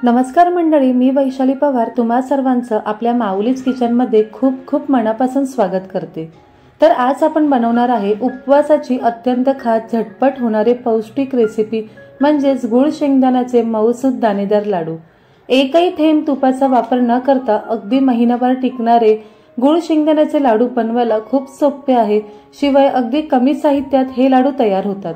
नमस्कार मंडळी, मी वैशाली पवार तुम्हा सर्वांचं आपल्या माऊलीज किचनमध्ये खूप खूप मनापासून स्वागत करते। तर आज आपण बनवणार आहे उपवासाची अत्यंत खास झटपट होणारे पौष्टिक रेसिपी म्हणजेच गुळ शेंगदाण्याचे मऊसूत दाणेदार लाडू। एकही थेंब तुपाचा वापर न करता अगदी महिनाभर टिकणारे गुळ शेंगदाण्याचे लाडू बनवायला खूप सोपे आहे। शिवाय अगदी कमी साहित्यात हे लाडू तयार होतात।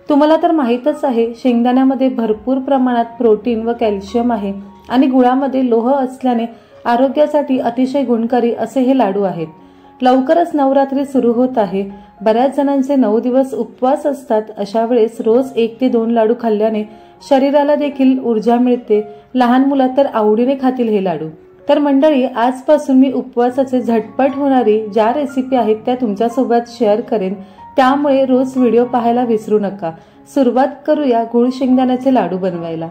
तुम्हाला तर माहीतच आहे, शेंगदाण्यामध्ये भरपूर प्रमाणात प्रोटीन व कॅल्शियम आहे आणि गुळामध्ये लोह असल्याने आरोग्यासाठी अतिशय गुणकारी असे हे लाडू आहेत। लवकरच नवरात्री सुरू होत आहे। बऱ्याच जणांचे 9 दिवस उपवास असतात। अशा वेळेस रोज 1 ते 2 लाडू खाल्ल्याने शरीराला देखील ऊर्जा मिळते। लहान मुलं तर आवडीने खातील हे लाडू। तर मंडळी, आजपासून मी उपवासाचे झटपट होणारी ज्या रेसिपी आहेत त्या तुमच्यासोबत शेअर करेन, त्यामुळे रोज व्हिडिओ पाहायला विसरू नका। सुरुवात करूया गुळ शेंगदाण्याचे लाडू बनवायला।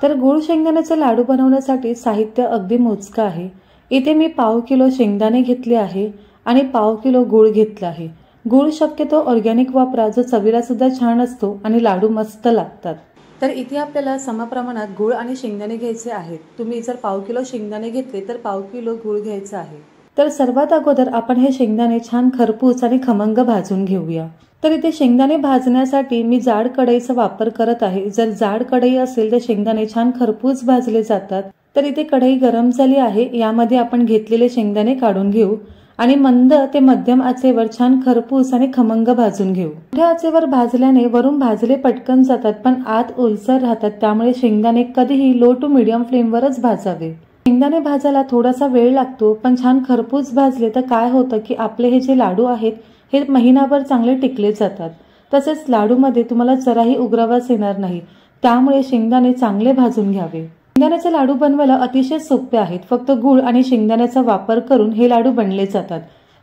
तर गुळ शेंगदाण्याचे लाडू बनवण्यासाठी साहित्य अगदी मोजके आहे। इथे मी पाव किलो शेंगदाणे घेतले आहे आणि पाव किलो गुळ घेतला आहे। गुळ शक्यतो ऑर्गॅनिक वापरा, जो चवीला सुद्धा छान असतो आणि लाडू मस्त लागतात। तर इथे आपल्याला समप्रमाणात गुळ आणि शेंगदाणे घ्यायचे आहेत। तुम्ही जर पाव किलो शेंगदाणे घेतले तर पाव किलो गुळ घ्यायचा आहे। तर सर्वात अगोदर आपण हे शेंगदाणे छान खरपूस आणि खमंग भाजून घेऊया। तर इथे शेंगदाणे भाजण्यासाठी मी जाड कढईचा वापर करत आहे। जर जाड कढई असेल तर शेंगदाणे छान खरपूस भाजले जातात। तर इथे कढई गरम झाली आहे। यामध्ये आपण घेतलेले शेंगदाणे काढून घेऊ आणि मंद ते मध्यम आचेवर छान खरपूस आणि खमंग भाजून घेऊ। मोठ्या आचेवर भाजल्याने वरून भाजले पटकन जातात पण आत ओलसर राहतात, त्यामुळे शेंगदाणे कधीही लो टू मीडियम फ्लेमवरच भाजावे। शेंगदाणे भाजायला थोडासा वेळ लागतो, पण छान खरपूस भाजले तर काय होतं की आपले हे जे लाडू आहेत हे महिनाभर चांगले टिकले जातात। तसेच लाडूमध्ये तुम्हाला जराही उग्रवास येणार नाही, त्यामुळे शेंगदाणे चांगले भाजून घ्यावे। शेंगदाण्याचे लाडू बनवायला अतिशय सोपे आहेत। फक्त गुळ आणि शेंगदाण्याचा वापर करून हे लाडू बनले जातात।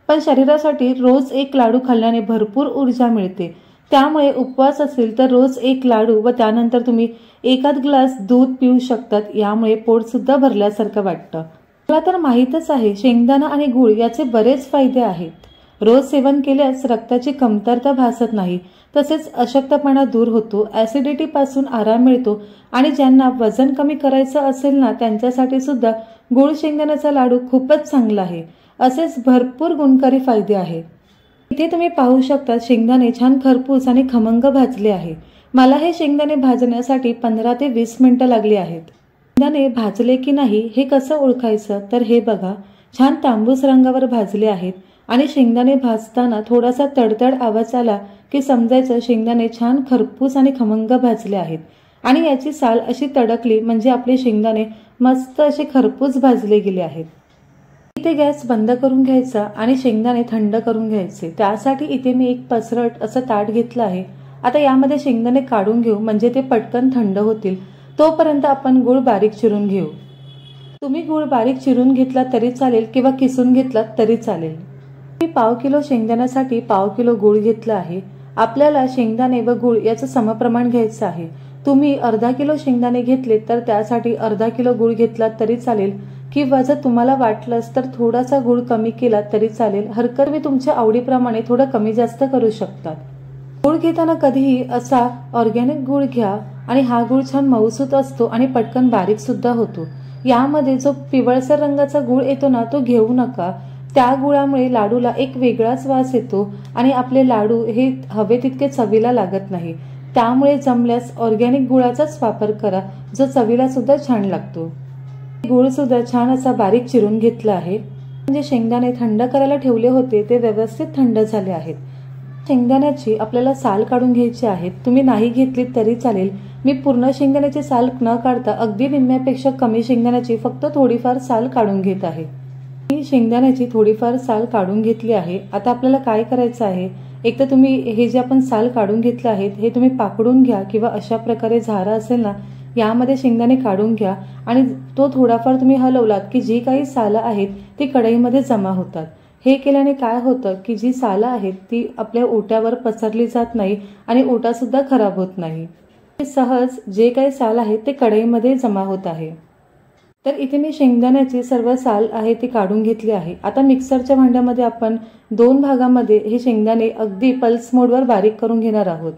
पण शरीरासाठी रोज 1 लाडू खाल्ल्याने भरपूर ऊर्जा मिळते। त्यामुळे उपवास असेल तर रोज 1 लाडू व त्यानंतर तुम्ही 1 ग्लास दूध पिऊ शकतात। यामुळे पोट सुद्धा भरल्यासारखं वाटतं। मला तर माहीतच आहे, शेंगदाणा आणि गुळ याचे बरेच फायदे आहेत। रोज सेवन केल्यास रक्ताची कमतरता भासत नाही, तसेच अशक्तपणा दूर होतो, ऍसिडिटी पासून आराम मिळतो आणि ज्यांना वजन कमी करायचं असेल ना, त्यांच्यासाठी सुद्धा गुळ शेंगदाण्याचा लाडू खूपच चांगला आहे। असेच भरपूर गुणकारी फायदे आहेत। इथे तुम्ही पाहू शकता, शेंगदाणे छान खरपूस आणि खमंग भाजले आहे। मला हे शेंगदाणे भाजण्यासाठी 15 ते 20 मिनिटं लागली आहेत। शेंगदाणे भाजले की नाही हे कसं ओळखायचं, तर हे बघा, छान तांबूस रंगावर भाजले आहेत आणि शेंगदाणे भाजताना थोडासा तडतड आवाज आला की समजायचं शेंगदाणे छान खरपूस आणि खमंग भाजले आहेत। आणि याची साल अशी तडकली म्हणजे आपले शेंगदाणे मस्त असे खरपूस भाजले गेले आहेत। इथे गॅस बंद करून घ्यायचा आणि शेंगदाणे थंड करून घ्यायचे। त्यासाठी इथे मी एक पसरट असं ताट घेतलं आहे। आता यामध्ये शेंगदाणे काढून घेऊ, म्हणजे ते पटकन थंड होतील। तोपर्यंत आपण गुळ बारीक चिरून घेऊ। तुम्ही गुळ बारीक चिरून घेतला तरी चालेल किंवा किसून घेतला तरी चालेल। मी पाव किलो शेंगदाण्यासाठी पाव किलो गुळ घेतला आहे। आपल्याला शेंगदाणे व गुळ याचं समप्रमाण घ्यायचं आहे। तुम्ही अर्धा किलो शेंगदाणे घेतले तर त्यासाठी अर्धा किलो गुळ घेतला तरी चालेल, किंवा जर तुम्हाला वाटलंच तर थोडासा गुळ कमी केला तरी चालेल। हरकत मी तुमच्या आवडीप्रमाणे थोडं कमी जास्त करू शकतात। गुळ घेताना कधीही असा ऑर्गॅनिक गुळ घ्या आणि हा गुळ छान मऊसूत असतो आणि पटकन बारीक सुद्धा होतो। यामध्ये जो पिवळसर रंगाचा गुळ येतो ना, तो घेऊ नका। त्या गुळामुळे लाडूला एक वेगळाच वास येतो आणि आपले लाडू हे हवे तितके चवीला लागत नाही। त्यामुळे जमल्यास ऑर्गॅनिक गुळाचाच वापर करा, जो चवीला सुद्धा छान लागतो। गुळ सुद्धा छान असा बारीक चिरून घेतला आहे। म्हणजे शेंगदाणे थंड करायला ठेवले होते ते व्यवस्थित थंड झाले आहेत। शेंगदाण्याची आपल्याला साल काढून घ्यायची आहे। तुम्ही नाही घेतली तरी चालेल। मी पूर्ण शेंगदाण्याची साल न काढता अगदी निम्म्यापेक्षा कमी शेंगदाण्याची फक्त थोडीफार साल काढून घेत आहे। मी शेंगदाण्याची थोडीफार साल काढून घेतली आहे। आता आपल्याला काय करायचं आहे, एक तर तुम्ही हे जे आपण साल काढून घेतले आहेत हे तुम्ही पाकडून घ्या, किंवा अशा प्रकारे झारा असेल ना, यामध्ये शेंगदाणे काढून घ्या आणि तो थोडाफार तुम्ही हलवलात की जी काही सालं आहेत ती कढईमध्ये जमा होतात। हे केल्याने काय होतं की जी सालं आहेत ती आपल्या ओट्यावर पसरली जात नाही आणि ओटा सुद्धा खराब होत नाही। सहज जे काही साल आहे ते कढईमध्ये जमा होत आहे। तर इथे मी शेंगदाण्याची सर्व साल आहे ती काढून घेतली आहे। आता मिक्सरच्या भांड्यामध्ये आपण 2 भागामध्ये हे शेंगदाणे अगदी पल्स मोडवर बारीक करून घेणार आहोत।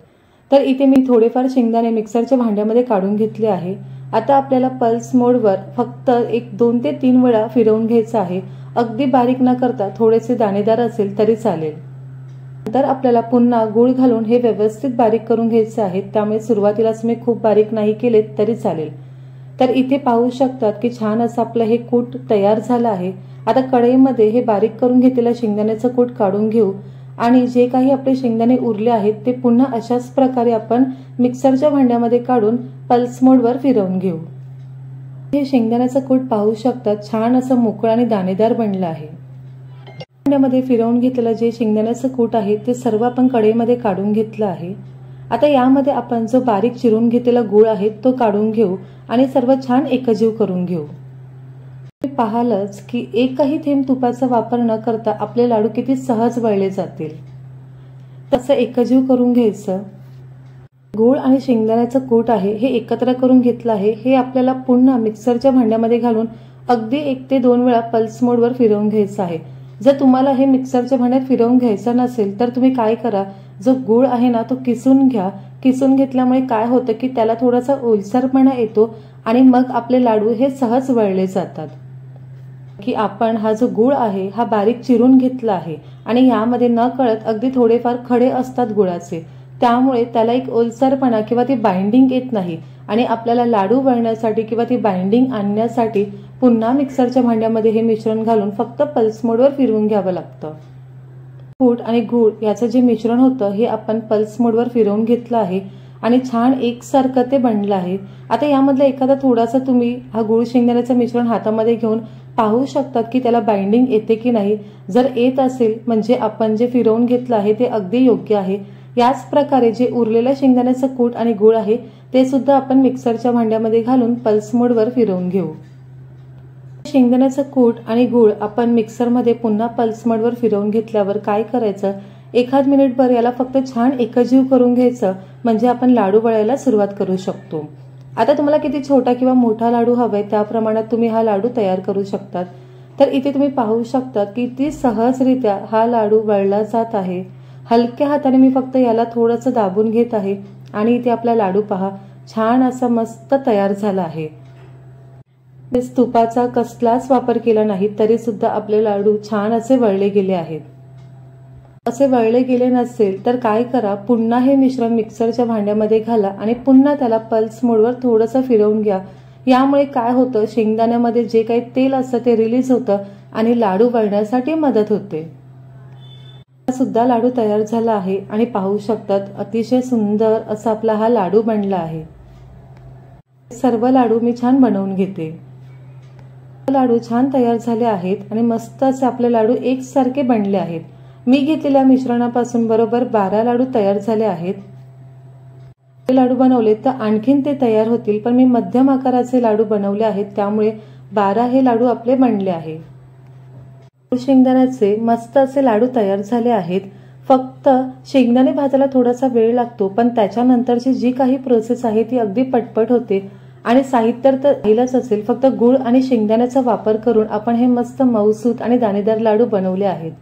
तर इथे मी थोडेफार शेंगदाणे मिक्सरच्या भांड्यामध्ये काढून घेतले आहे आता आपल्याला पल्स मोडवर फक्त 2 ते 3 वेळा फिरवून घ्यायचं आहे। अगदी बारीक न करता थोडेसे दाणेदार असेल तरी चालेल। नंतर आपल्याला पुन्हा गूळ घालून हे व्यवस्थित बारीक करून घ्यायचे आहे, त्यामुळे सुरुवातीलाच मी खूप बारीक नाही केले तरी चालेल। तर इथे पाहू शकतात की छान असं आपलं हे कूट तयार झालं आहे। आता कढईमध्ये हे बारीक करून घेतलेलं शेंगदाण्याचं कूट काढून घेऊ आणि जे काही आपले शेंगदाणे उरले आहेत ते पुन्हा अशाच प्रकारे आपण मिक्सरच्या भांड्यामध्ये काढून पल्स मोडवर फिरवून घेऊ। हे शेंगदाण्याचं कूट पाहू शकतात छान असं मोकळं आणि दाणेदार बनलं आहे। भांड्यामध्ये फिरवून घेतलेलं जे शेंगदाण्याचं कूट आहे ते सर्व आपण कढईमध्ये काढून घेतलं आहे। आता यामध्ये आपण जो बारीक चिरून घेतलेला गूळ आहे तो काढून घेऊ आणि सर्व छान एकजीव करून घेऊ। पाहालच की एकही थेंब तुपाचा वापर न करता आपले लाडू किती सहज वळले जातील। तसं एकजीव करून घ्यायचं। गूळ आणि शेंगदाण्याचं कूट आहे हे एकत्र करून घेतलं आहे। हे आपल्याला पुन्हा मिक्सरच्या भांड्यामध्ये घालून अगदी 1 ते 2 वेळा पल्स मोडवर फिरवून घ्यायचं आहे। जर तुम्हाला हे मिक्सरच्या भांड्यात फिरवून घ्यायचं नसेल तर तुम्ही काय करा, जो गूळ आहे ना तो किसून घ्या। किसून घेतल्यामुळे काय होतं की त्याला थोडासा ओलसरपणा येतो आणि मग आपले लाडू हे सहज वळले जातात। की आपण हा जो गूळ आहे हा बारीक चिरून घेतला आहे आणि यामध्ये न कळत अगदी थोडेफार खडे असतात गुळाचे, त्यामुळे त्याला एक ओलसरपणा किंवा ती बाइंडिंग येत नाही आणि आपल्याला लाडू वळण्यासाठी किंवा ती बाइंडिंग आणण्यासाठी पुन्हा मिक्सरच्या भांड्यामध्ये हे मिश्रण घालून फक्त पल्स मोडवर फिरवून घ्यावं लागतं। कूट आणि गूळ याचं जे मिश्रण होतं हे आपण पल्स मोडवर फिरवून घेतलं आहे आणि छान एकसारखं ते बनलं आहे। आता यामधला एखादा थोडासा तुम्ही हा गूळ शेंगदाण्याचं मिश्रण हातामध्ये घेऊन पाहू शकतात की त्याला बाइंडिंग येते की नाही। जर येत असेल म्हणजे आपण जे फिरवून घेतलं आहे ते अगदी योग्य आहे। याच प्रकारे जे उरलेलं शेंगदाण्याचं कूट आणि गूळ आहे ते सुद्धा आपण मिक्सरच्या भांड्यामध्ये घालून पल्स मोडवर फिरवून घेऊ। शेंगदाण्याचं कूट आणि गूळ आपण मिक्सरमध्ये पुन्हा पल्स मोडवर फिरवून घेतल्यावर काय करायचं, 1 मिनिटभर याला फक्त छान एकजीव करून घ्यायचं, म्हणजे आपण लाडू वळायला सुरुवात करू शकतो। आता तुम्हाला किती छोटा किंवा मोठा लाडू हवाय त्या प्रमाणात तुम्ही हा लाडू तयार करू शकतात। तर इथे तुम्ही पाहू शकतात की किती सहजरित्या हा लाडू वळला जात आहे। हलक्या हाताने मी फक्त याला थोडंसं दाबून घेत आहे आणि इथे आपला लाडू पहा छान असा मस्त तयार झाला आहे। तुपाचा कसलाच वापर केला नाही तरी सुद्धा आपले लाडू छान असे वळले गेले आहेत। असे वळले गेले नसेल तर काय करा, पुन्हा हे मिश्रण मिक्सरच्या भांड्यामध्ये घाला आणि पुन्हा त्याला पल्स मोडवर थोडंसं फिरवून घ्या। यामुळे काय होतं, शेंगदाण्यामध्ये जे काही तेल असतं ते रिलीज होतं आणि लाडू वळण्यासाठी मदत होते। सुद्धा लाडू तयार झाला आहे आणि पाहू शकतात अतिशय सुंदर असा आपला हा लाडू बनला आहे। सर्व लाडू मी छान बनवून घेते। लाडू छान तयार झाले आहेत आणि मस्त असे आपले लाडू एकसारखे बनले आहेत। मी घेतलेल्या मिश्रणापासून बरोबर 12 लाडू तयार झाले आहेत। लाडू बनवले तर आणखीन ते तयार होतील, पण मी मध्यम आकाराचे लाडू बनवले आहेत त्यामुळे 12 हे लाडू आपले बनले आहेत। शेंगदाण्याचे मस्त असे लाडू तयार झाले आहेत। फक्त शेंगदाणे भाजायला थोडासा वेळ लागतो, पण त्याच्यानंतरची जी काही प्रोसेस आहे ती अगदी पटपट होते आणि साहित्य तर राहिलंच असेल, फक्त गूळ आणि शेंगदाण्याचा वापर करून आपण हे मस्त मऊसूत आणि दाणेदार लाडू बनवले आहेत।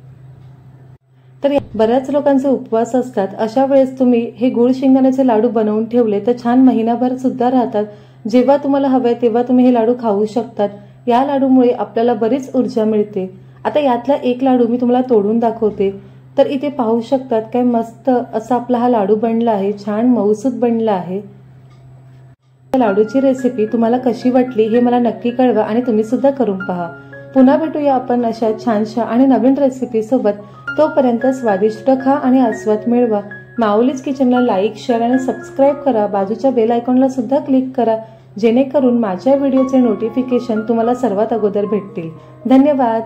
तर बऱ्याच लोकांचे उपवास असतात, अशा वेळेस तुम्ही हे गूळ शेंगदाण्याचे लाडू बनवून ठेवले तर छान महिनाभर सुद्धा राहतात। जेव्हा तुम्हाला हवंय तेव्हा तुम्ही हे लाडू खाऊ शकतात। या लाडूमुळे आपल्याला बरीच ऊर्जा मिळते। आता यातला एक लाडू मी तुम्हाला तोडून दाखवते। तर इथे पाहू शकतात काय मस्त असा आपला हा लाडू बनला आहे, छान मऊसूत बनला आहे। लाडूची रेसिपी तुम्हाला कशी वाटली हे मला नक्की कळवा आणि तुम्ही सुद्धा करून पहा। पुन्हा भेटूया आपण अशा छानशा आणि नवीन रेसिपी सोबत। तोपर्यंत स्वादिष्ट खा आणि आस्वाद मिळवा। माऊलीज किचनला लाईक, शेअर आणि सबस्क्राईब करा। बाजूच्या बेल आयकॉनला सुद्धा क्लिक करा, जेणेकरून माझ्या व्हिडिओचे नोटिफिकेशन तुम्हाला सर्वात अगोदर भेटतील। धन्यवाद।